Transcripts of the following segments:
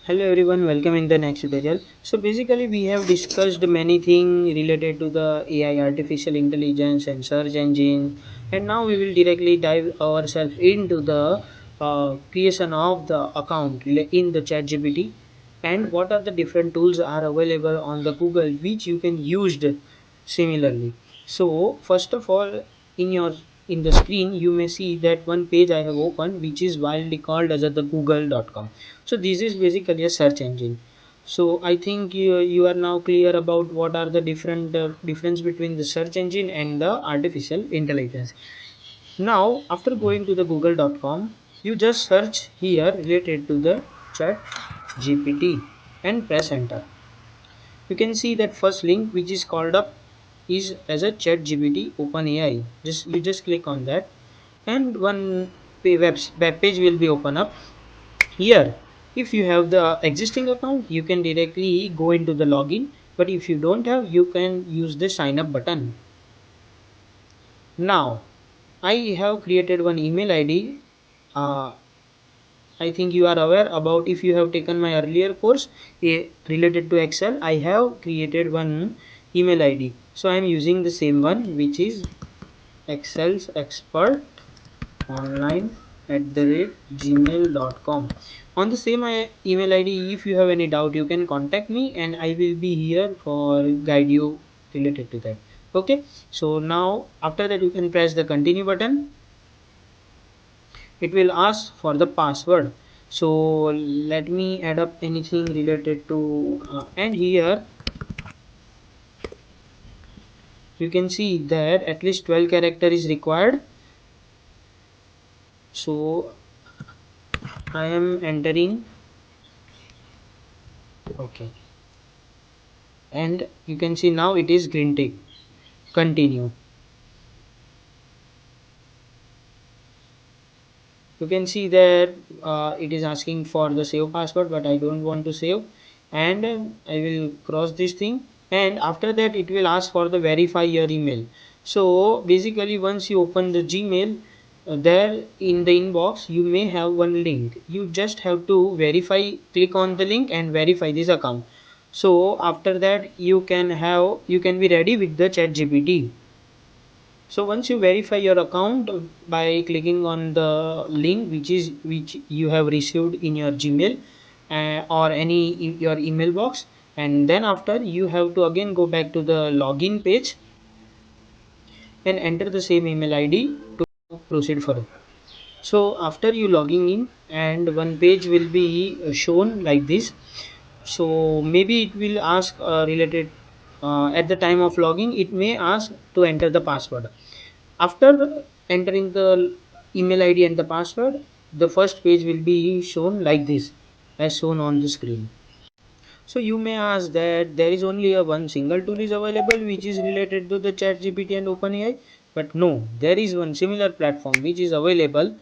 Hello everyone, welcome in the next tutorial. So basically we have discussed many things related to the AI, artificial intelligence and search engine, and now we will directly dive ourselves into the creation of the account in the ChatGPT and what are the different tools are available on the Google which you can use similarly. So first of all, in your in the screen you may see that one page I have opened which is widely called as the google.com. So this is basically a search engine. So I think you are now clear about what are the different difference between the search engine and the artificial intelligence. Now after going to the google.com, you just search here related to the chat GPT and press enter. You can see that first link which is called up is as a chat GPT OpenAI. Just click on that and one web page will be open up here. If you have the existing account you can directly go into the login, but if you don't have you can use the sign up button. Now I have created one email ID. uh, I think you are aware about, if you have taken my earlier course related to Excel, I have created one email ID. So I am using the same one which is Excel's expert online at the rate gmail.com. On the same email ID, if you have any doubt you can contact me and I will be here for guide you related to that. Okay, so now after that you can press the continue button. It will ask for the password. So let me add up anything related to and here you can see that at least 12 character is required. So I am entering. Okay, and you can see now it is green tick. Continue. You can see that it is asking for the save password, but I don't want to save, and I will cross this thing, and after that it will ask for the verify your email. So basically once you open the Gmail, there in the inbox you may have one link. You just have to verify, click on the link and verify this account. So after that you can be ready with the chat GPT. So once you verify your account by clicking on the link which you have received in your Gmail or your email box, and then after you have to again go back to the login page and enter the same email ID to proceed further. So after you logging in, and one page will be shown like this. So maybe it will ask related at the time of logging it may ask to enter the password. After entering the email ID and the password, the first page will be shown like this, as shown on the screen. So you may ask that there is only a one single tool is available which is related to the ChatGPT and OpenAI, but no, there is one similar platform which is available,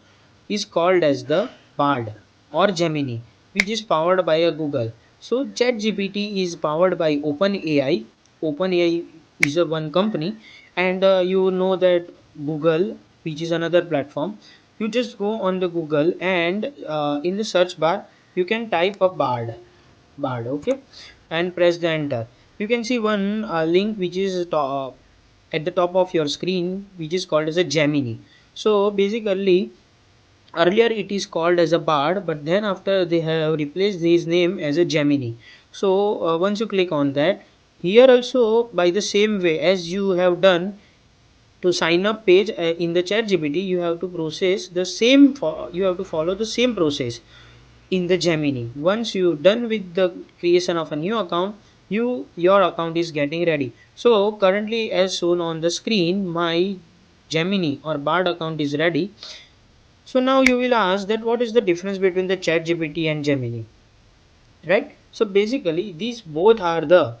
is called as the Bard or Gemini, which is powered by a Google. So ChatGPT is powered by OpenAI. OpenAI is a one company, and you know that Google, which is another platform. You just go on the Google and in the search bar you can type a Bard, okay, and press the enter. You can see one link which is at the top of your screen which is called as a Gemini. So basically earlier it is called as a Bard, but then after they have replaced his name as a Gemini. So once you click on that, here also by the same way as you have done to sign up page in the chat GPT, you have to process the same you have to follow the same process in the Gemini. Once you done with the creation of a new account, your account is getting ready. So currently as shown on the screen, my Gemini or Bard account is ready. So now you will ask that what is the difference between the chat GPT and Gemini, right? So basically these both are the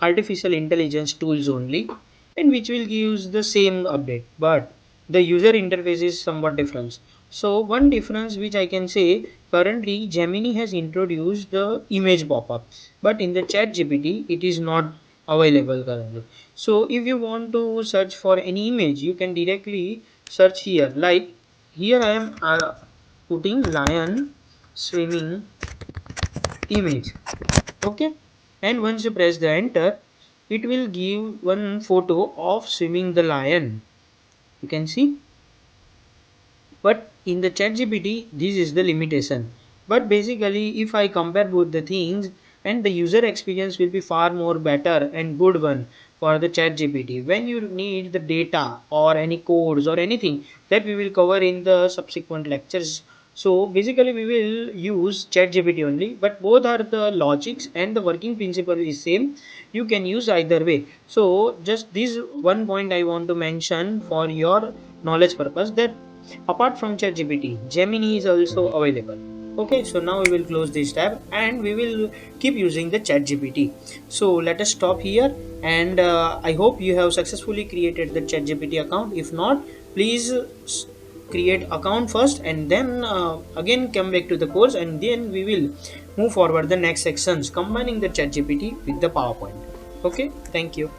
artificial intelligence tools only, and which will give the same update, but the user interface is somewhat different. So one difference which I can say, currently Gemini has introduced the image pop-up, but in the chat GPT it is not available currently. So if you want to search for any image you can directly search here, like here I am putting lion swimming image. Okay, and once you press the enter, it will give one photo of swimming the lion. You can see, but in the ChatGPT, this is the limitation. But basically, if I compare both the things, and the user experience will be far more better and good one for the ChatGPT. When you need the data or any codes or anything that we will cover in the subsequent lectures. So basically, we will use ChatGPT only, but both are the logics and the working principle is same. You can use either way. So just this one point I want to mention for your knowledge purpose, that apart from ChatGPT, Gemini is also available. Okay, so now we will close this tab and we will keep using the ChatGPT. So let us stop here, and I hope you have successfully created the ChatGPT account. If not, please create account first and then again come back to the course, and then we will move forward the next sections combining the ChatGPT with the PowerPoint. Okay, thank you.